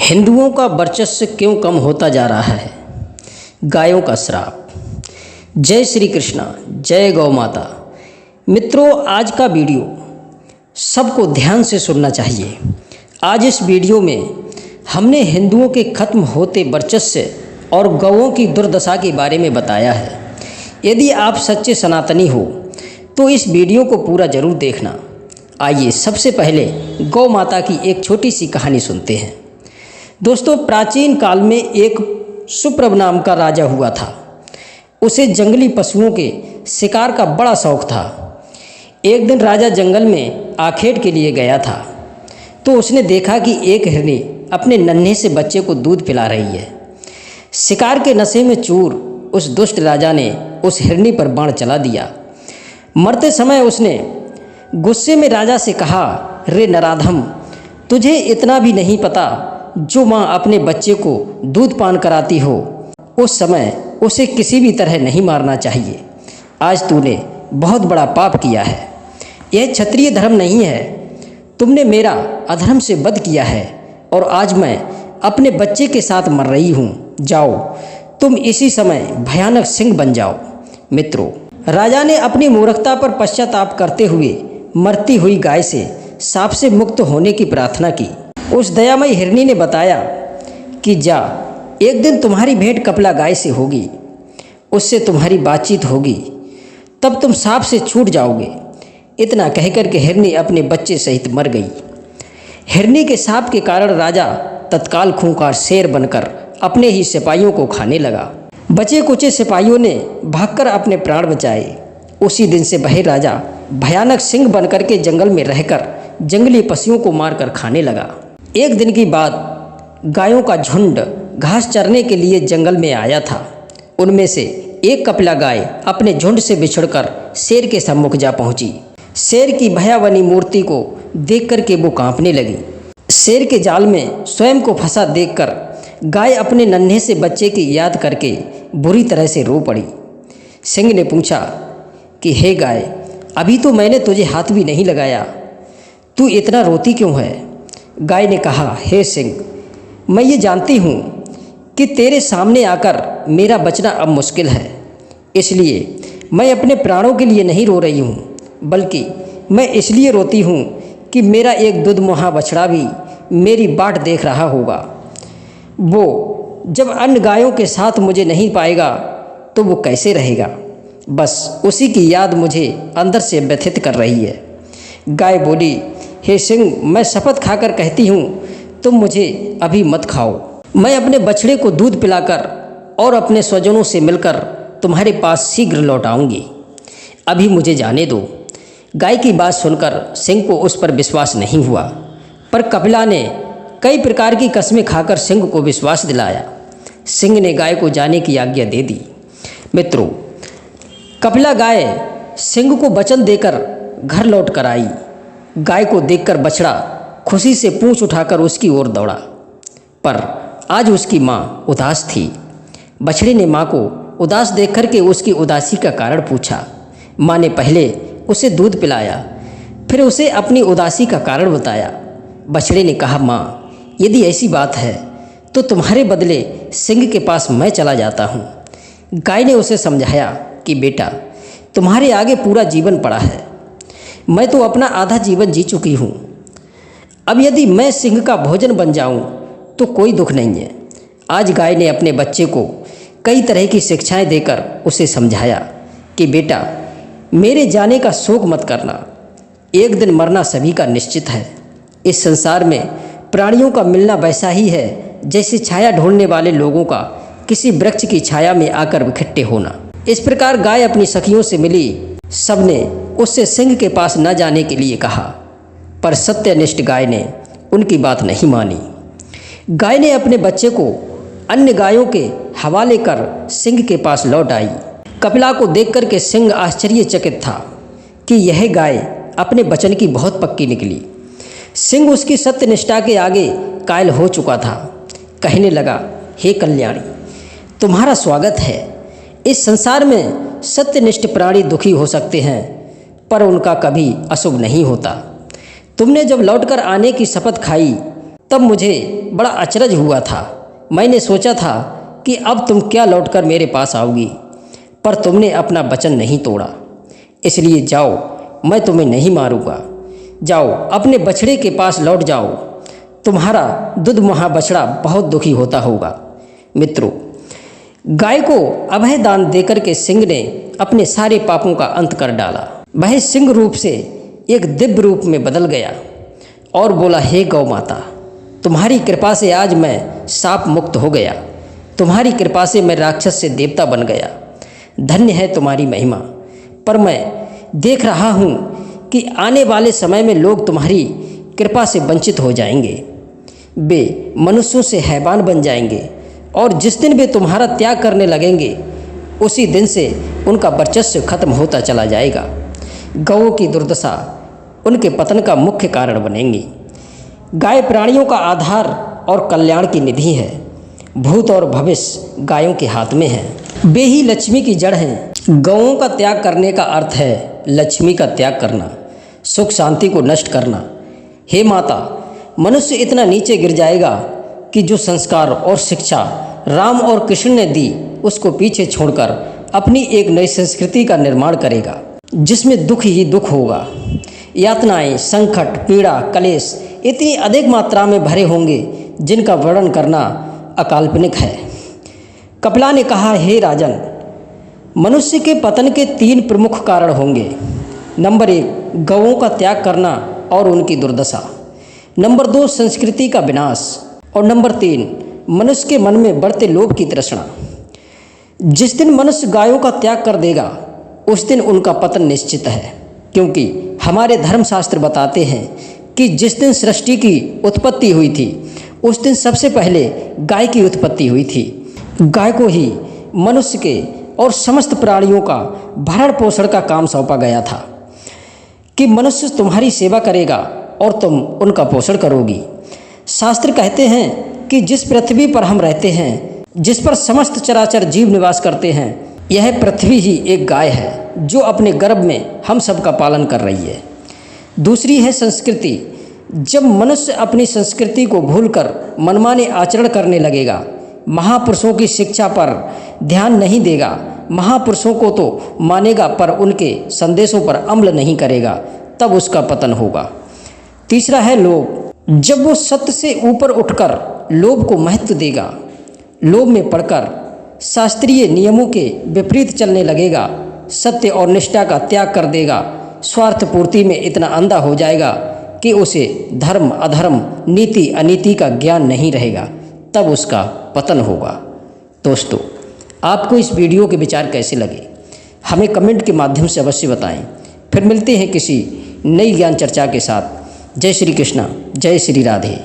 हिंदुओं का वर्चस्व क्यों कम होता जा रहा है? गायों का श्राप। जय श्री कृष्णा, जय गौ माता। मित्रों, आज का वीडियो सबको ध्यान से सुनना चाहिए। आज इस वीडियो में हमने हिंदुओं के खत्म होते वर्चस्व और गौओं की दुर्दशा के बारे में बताया है। यदि आप सच्चे सनातनी हो तो इस वीडियो को पूरा जरूर देखना। आइए सबसे पहले गौ माता की एक छोटी सी कहानी सुनते हैं। दोस्तों, प्राचीन काल में एक सुप्रभ नाम का राजा हुआ था। उसे जंगली पशुओं के शिकार का बड़ा शौक था। एक दिन राजा जंगल में आखेट के लिए गया था तो उसने देखा कि एक हिरनी अपने नन्हे से बच्चे को दूध पिला रही है। शिकार के नशे में चूर उस दुष्ट राजा ने उस हिरनी पर बाण चला दिया। मरते समय उसने गुस्से में राजा से कहा, रे नराधम, तुझे इतना भी नहीं पता जो माँ अपने बच्चे को दूध पान कराती हो उस समय उसे किसी भी तरह नहीं मारना चाहिए। आज तूने बहुत बड़ा पाप किया है। यह क्षत्रिय धर्म नहीं है। तुमने मेरा अधर्म से वध किया है और आज मैं अपने बच्चे के साथ मर रही हूँ। जाओ, तुम इसी समय भयानक सिंह बन जाओ। मित्रों, राजा ने अपनी मूर्खता पर पश्चाताप करते हुए मरती हुई गाय से साप से मुक्त होने की प्रार्थना की। उस दयामयी हिरनी ने बताया कि जा, एक दिन तुम्हारी भेंट कपिला गाय से होगी, उससे तुम्हारी बातचीत होगी, तब तुम सांप से छूट जाओगे। इतना कहकर के हिरनी अपने बच्चे सहित मर गई। हिरनी के सांप के कारण राजा तत्काल खूंखार शेर बनकर अपने ही सिपाहियों को खाने लगा। बचे कुचे सिपाहियों ने भागकर अपने प्राण बचाए। उसी दिन से वह राजा भयानक सिंह बनकर के जंगल में रहकर जंगली पशुओं को मारकर खाने लगा। एक दिन की बात, गायों का झुंड घास चरने के लिए जंगल में आया था। उनमें से एक कपिला गाय अपने झुंड से बिछुड़कर शेर के सम्मुख जा पहुंची। शेर की भयावनी मूर्ति को देख कर के वो कांपने लगी। शेर के जाल में स्वयं को फंसा देखकर गाय अपने नन्हे से बच्चे की याद करके बुरी तरह से रो पड़ी। सिंह ने पूछा कि हे गाय, अभी तो मैंने तुझे हाथ भी नहीं लगाया, तू इतना रोती क्यों है? गाय ने कहा, हे सिंह, मैं ये जानती हूँ कि तेरे सामने आकर मेरा बचना अब मुश्किल है, इसलिए मैं अपने प्राणों के लिए नहीं रो रही हूँ, बल्कि मैं इसलिए रोती हूँ कि मेरा एक दुधमुहा बछड़ा भी मेरी बाट देख रहा होगा। वो जब अन्य गायों के साथ मुझे नहीं पाएगा तो वो कैसे रहेगा? बस उसी की याद मुझे अंदर से व्यथित कर रही है। गाय बोली, हे सिंह, मैं शपथ खाकर कहती हूँ, तुम मुझे अभी मत खाओ। मैं अपने बछड़े को दूध पिलाकर और अपने स्वजनों से मिलकर तुम्हारे पास शीघ्र लौट आऊँगी। अभी मुझे जाने दो। गाय की बात सुनकर सिंह को उस पर विश्वास नहीं हुआ, पर कपिला ने कई प्रकार की कस्में खाकर सिंह को विश्वास दिलाया। सिंह ने गाय को जाने की आज्ञा दे दी। मित्रों, कपिला गाय सिंह को वचन देकर घर लौट कर आई। गाय को देखकर बछड़ा खुशी से पूंछ उठाकर उसकी ओर दौड़ा, पर आज उसकी माँ उदास थी। बछड़े ने माँ को उदास देखकर के उसकी उदासी का कारण पूछा। माँ ने पहले उसे दूध पिलाया, फिर उसे अपनी उदासी का कारण बताया। बछड़े ने कहा, माँ, यदि ऐसी बात है तो तुम्हारे बदले सिंह के पास मैं चला जाता हूँ। गाय ने उसे समझाया कि बेटा, तुम्हारे आगे पूरा जीवन पड़ा है। मैं तो अपना आधा जीवन जी चुकी हूँ। अब यदि मैं सिंह का भोजन बन जाऊँ तो कोई दुख नहीं है। आज गाय ने अपने बच्चे को कई तरह की शिक्षाएं देकर उसे समझाया कि बेटा, मेरे जाने का शोक मत करना। एक दिन मरना सभी का निश्चित है। इस संसार में प्राणियों का मिलना वैसा ही है जैसे छाया ढूंढने वाले लोगों का किसी वृक्ष की छाया में आकर इकट्ठे होना। इस प्रकार गाय अपनी सखियों से मिली। सबने उससे सिंह के पास न जाने के लिए कहा, पर सत्यनिष्ठ गाय ने उनकी बात नहीं मानी। गाय ने अपने बच्चे को अन्य गायों के हवाले कर सिंह के पास लौट आई। कपिला को देखकर के सिंह आश्चर्यचकित था कि यह गाय अपने वचन की बहुत पक्की निकली। सिंह उसकी सत्यनिष्ठा के आगे कायल हो चुका था। कहने लगा, हे कल्याणी, तुम्हारा स्वागत है। इस संसार में सत्यनिष्ठ प्राणी दुखी हो सकते हैं, पर उनका कभी अशुभ नहीं होता। तुमने जब लौटकर आने की शपथ खाई तब मुझे बड़ा अचरज हुआ था। मैंने सोचा था कि अब तुम क्या लौटकर मेरे पास आओगी, पर तुमने अपना वचन नहीं तोड़ा। इसलिए जाओ, मैं तुम्हें नहीं मारूंगा। जाओ, अपने बछड़े के पास लौट जाओ। तुम्हारा दुधमुहा बछड़ा बहुत दुखी होता होगा। मित्रों, गाय को अभय दान देकर के सिंह ने अपने सारे पापों का अंत कर डाला। वह सिंह रूप से एक दिव्य रूप में बदल गया और बोला, हे गौ माता, तुम्हारी कृपा से आज मैं शाप मुक्त हो गया। तुम्हारी कृपा से मैं राक्षस से देवता बन गया। धन्य है तुम्हारी महिमा। पर मैं देख रहा हूँ कि आने वाले समय में लोग तुम्हारी कृपा से वंचित हो जाएंगे। वे मनुष्यों से हैवान बन जाएंगे और जिस दिन वे तुम्हारा त्याग करने लगेंगे उसी दिन से उनका वर्चस्व खत्म होता चला जाएगा। गौओं की दुर्दशा उनके पतन का मुख्य कारण बनेंगी। गाय प्राणियों का आधार और कल्याण की निधि है। भूत और भविष्य गायों के हाथ में है। वे ही लक्ष्मी की जड़ हैं। गौओं का त्याग करने का अर्थ है लक्ष्मी का त्याग करना, सुख शांति को नष्ट करना। हे माता, मनुष्य इतना नीचे गिर जाएगा कि जो संस्कार और शिक्षा राम और कृष्ण ने दी उसको पीछे छोड़कर अपनी एक नई संस्कृति का निर्माण करेगा, जिसमें दुख ही दुख होगा। यातनाएं, संकट, पीड़ा, कलेश इतनी अधिक मात्रा में भरे होंगे जिनका वर्णन करना अकाल्पनिक है। कपिला ने कहा, हे राजन, मनुष्य के पतन के 3 प्रमुख कारण होंगे। नंबर 1, गौओं का त्याग करना और उनकी दुर्दशा। नंबर 2, संस्कृति का विनाश। और नंबर 3, मनुष्य के मन में बढ़ते लोभ की तृष्णा। जिस दिन मनुष्य गायों का त्याग कर देगा उस दिन उनका पतन निश्चित है, क्योंकि हमारे धर्मशास्त्र बताते हैं कि जिस दिन सृष्टि की उत्पत्ति हुई थी उस दिन सबसे पहले गाय की उत्पत्ति हुई थी। गाय को ही मनुष्य के और समस्त प्राणियों का भरण पोषण का काम सौंपा गया था कि मनुष्य तुम्हारी सेवा करेगा और तुम उनका पोषण करोगी। शास्त्र कहते हैं कि जिस पृथ्वी पर हम रहते हैं, जिस पर समस्त चराचर जीव निवास करते हैं, यह पृथ्वी ही एक गाय है जो अपने गर्भ में हम सब का पालन कर रही है। दूसरी है संस्कृति। जब मनुष्य अपनी संस्कृति को भूलकर मनमाने आचरण करने लगेगा, महापुरुषों की शिक्षा पर ध्यान नहीं देगा, महापुरुषों को तो मानेगा पर उनके संदेशों पर अमल नहीं करेगा, तब उसका पतन होगा। तीसरा है लोभ। जब वो सत्य से ऊपर उठकर लोभ को महत्व देगा, लोभ में पड़कर शास्त्रीय नियमों के विपरीत चलने लगेगा, सत्य और निष्ठा का त्याग कर देगा, स्वार्थ पूर्ति में इतना अंधा हो जाएगा कि उसे धर्म अधर्म, नीति अनीति का ज्ञान नहीं रहेगा, तब उसका पतन होगा। दोस्तों, आपको इस वीडियो के विचार कैसे लगे हमें कमेंट के माध्यम से अवश्य बताएं। फिर मिलते हैं किसी नई ज्ञान चर्चा के साथ। जय श्री कृष्णा, जय श्री राधे।